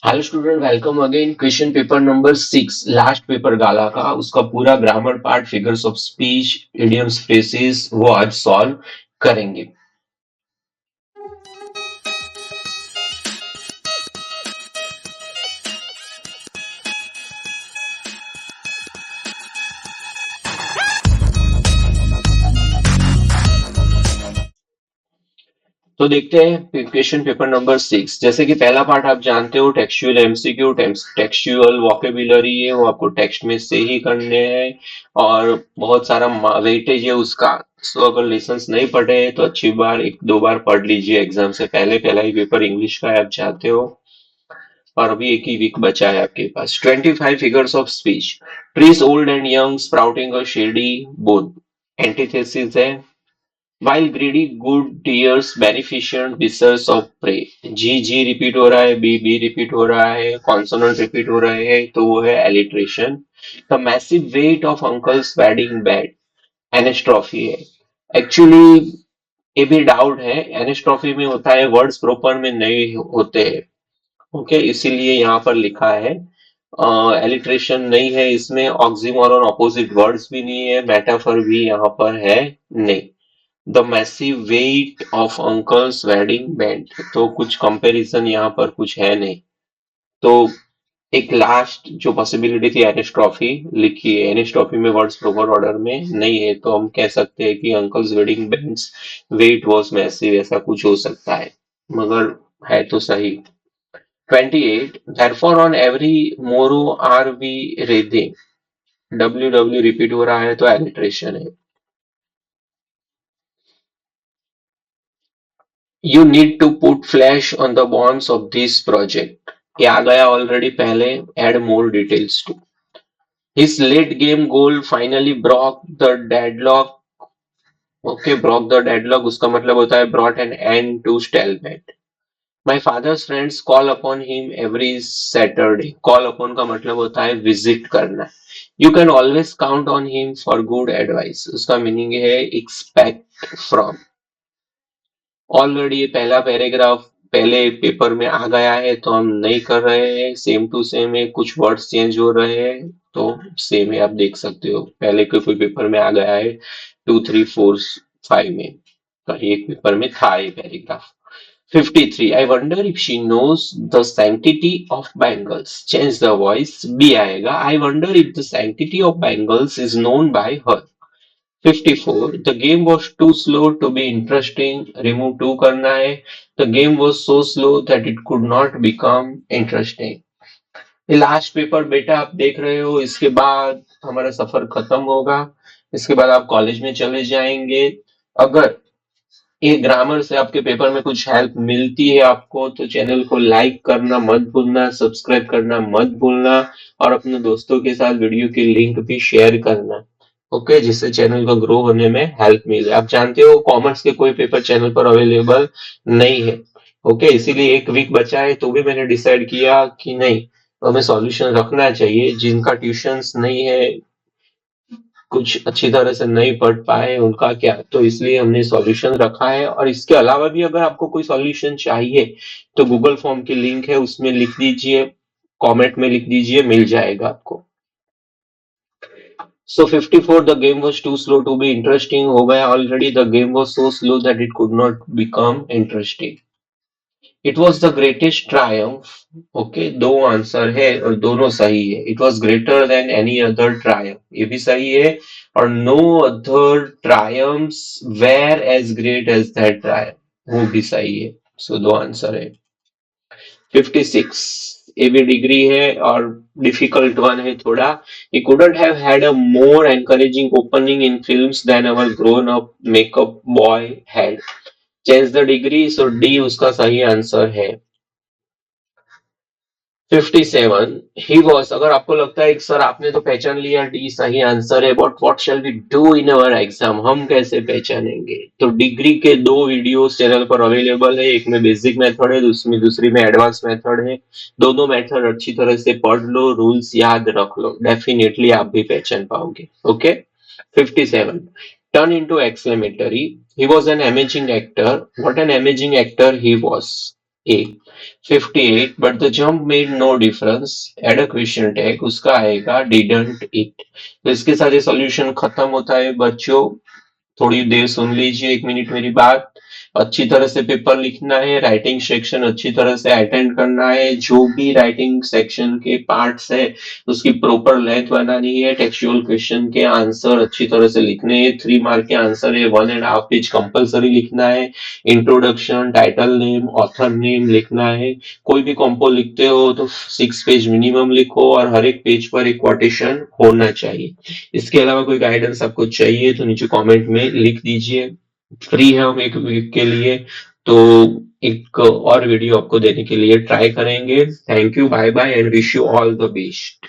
Hello student, welcome again. Question paper number 6, last paper गाला का, उसका पूरा grammar part, figures of speech, idioms, phrases, वो आज सॉल्व करेंगे। तो देखते हैं क्वेश्चन पेपर नंबर 6। जैसे कि पहला पार्ट आप जानते हो, टेक्सचुअल एमसीक्यू, टेक्सचुअल वोकेबुलरी है, वो आपको टेक्स्ट में से ही करने हैं और बहुत सारा वेटेज है उसका। सो अगर लेसन्स नहीं पढ़े हैं तो अच्छी बार एक दो बार पढ़ लीजिए एग्जाम से पहले। पहला ही पेपर इंग्लिश का है, आप जानते हो। और अभी एक ही वीक बचा है आपके पास। 25 figures of speech. Trees old and young sprouting और शेडी बोथ। एंटीथेसिस है। While greedy good deers beneficent beasts of prey। जी जी रिपीट हो रहा है, बी बी रिपीट हो रहा है, कॉन्सोनेंट रिपीट हो रहे हैं, तो वो है alliteration. The massive weight of uncle's wedding bed. Anastrophe है। एक्चुअली ये भी डाउट है, एनेस्ट्रॉफी में होता है, वर्ड्स प्रॉपर में नहीं होते हैं। ओके, इसीलिए यहाँ पर लिखा है। एलिट्रेशन नहीं है इसमें, ऑक्सीमोरन ऑपोजिट वर्ड्स भी नहीं है, मेटाफर भी यहाँ पर है नहीं। The massive weight of uncle's wedding band, तो कुछ कंपैरिजन यहाँ पर कुछ है नहीं। तो एक लास्ट जो पॉसिबिलिटी थी, एनिस्ट्रॉफी लिखी है। एनिस्ट्रॉफी में वर्ड्स प्रॉपर ऑर्डर में नहीं है, तो हम कह सकते हैं कि uncle's wedding band's weight was massive, ऐसा कुछ हो सकता है, मगर है तो सही। 28, therefore on every morrow are we reading. W W repeat हो रहा है तो एलिट्रेशन है। You need to put flesh on the bones of this project। ये आ गया ऑलरेडी पहले। Add more details to। His late game goal finally broke the deadlock। Okay, broke the deadlock उसका मतलब होता है brought an end to stalemate। My father's friends call upon him every Saturday। Call upon का मतलब होता है visit करना। You can always count on him for good advice। उसका मीनिंग है expect from। ऑलरेडी ये पहला पैराग्राफ पहले पेपर में आ गया है, तो हम नहीं कर रहे हैं। सेम टू सेम है, कुछ वर्ड्स चेंज हो रहे हैं तो सेम है, आप देख सकते हो। पहले के कोई पेपर में आ गया है 2, 3, 4, 5 में, कहीं एक पेपर में था ये paragraph. 53, I wonder if she knows the sanctity of bangles. Change the voice, B आएगा। I wonder if the sanctity of bangles is known by her. 54, the game was too slow to be interesting। remove to करना है। The game was so slow that it could not become interesting। ये last paper बेटा आप देख रहे हो, इसके बाद हमारा सफर खत्म होगा। इसके बाद आप कॉलेज में चले जाएंगे। अगर ये ग्रामर से आपके पेपर में कुछ हेल्प मिलती है आपको, तो चैनल को लाइक करना मत भूलना, सब्सक्राइब करना मत भूलना, और अपने दोस्तों के साथ वीडियो की लिंक भी शेयर करना। ओके, जिससे चैनल को ग्रो होने में हेल्प मिले। आप जानते हो कॉमर्स के कोई पेपर चैनल पर अवेलेबल नहीं है। ओके, इसीलिए एक वीक बचा है, तो भी मैंने डिसाइड किया कि नहीं, हमें सॉल्यूशन रखना चाहिए। जिनका ट्यूशंस नहीं है, कुछ अच्छी तरह से नहीं पढ़ पाए, उनका क्या, तो इसलिए हमने सॉल्यूशन रखा है। और इसके अलावा भी अगर आपको कोई सॉल्यूशन चाहिए तो गूगल फॉर्म की लिंक है, उसमें लिख दीजिए, कमेंट में लिख दीजिए, मिल जाएगा आपको। So 54, the game was too slow to be interesting हो गया already. The game was so slow that it could not become interesting। It was the greatest triumph। Okay, दो आंसर है और दोनों सही है। It was greater than any other triumph, ये भी सही है। और no other triumphs were as great as that triumph, वो भी सही है। सो दो आंसर है। 56, ये भी डिग्री है और डिफिकल्ट वन है थोड़ा। He couldn't have had a more encouraging opening in films than our grown up makeup boy had। Change the degree, so D उसका सही आंसर है। 57, ही वॉज, अगर आपको लगता है कि सर आपने तो पहचान लिया, डी सही आंसर है, but what shall we do in our exam, हम कैसे पहचानेंगे? तो डिग्री के दो वीडियोस चैनल पर अवेलेबल है, एक में बेसिक मेथड है, दूसरी दूसरी में एडवांस मेथड है। दोनों मेथड अच्छी तरह से पढ़ लो, रूल्स याद रख लो, डेफिनेटली आप भी पहचान पाओगे। Okay. 57, turn into exclamatory। He was an amazing actor। What an amazing actor he was। A 58 but the jump made no difference add a question tag उसका आएगा डिडंट इट। तो इसके साथ ये सॉल्यूशन खत्म होता है बच्चों। थोड़ी देर सुन लीजिए, 1 मिनट मेरी बात। अच्छी तरह से पेपर लिखना है, राइटिंग सेक्शन अच्छी तरह से अटेंड करना है, जो भी राइटिंग सेक्शन के पार्ट्स है उसकी प्रॉपर लेंथ बनानी है, टेक्सचुअल क्वेश्चन के आंसर अच्छी तरह से लिखने हैं, 3 मार्क के आंसर है, 1.5 पेज कंपलसरी लिखना है, introduction, title name, author name लिखना है। कोई भी कॉम्पो लिखते हो तो 6 पेज मिनिमम लिखो और हर एक पेज पर एक कोटेशन होना चाहिए। इसके अलावा कोई गाइडेंस आपको चाहिए तो नीचे कमेंट में लिख दीजिए। फ्री है हम 1 वीक के लिए, तो एक और वीडियो आपको देने के लिए ट्राई करेंगे। Thank you, bye bye and wish you all the best.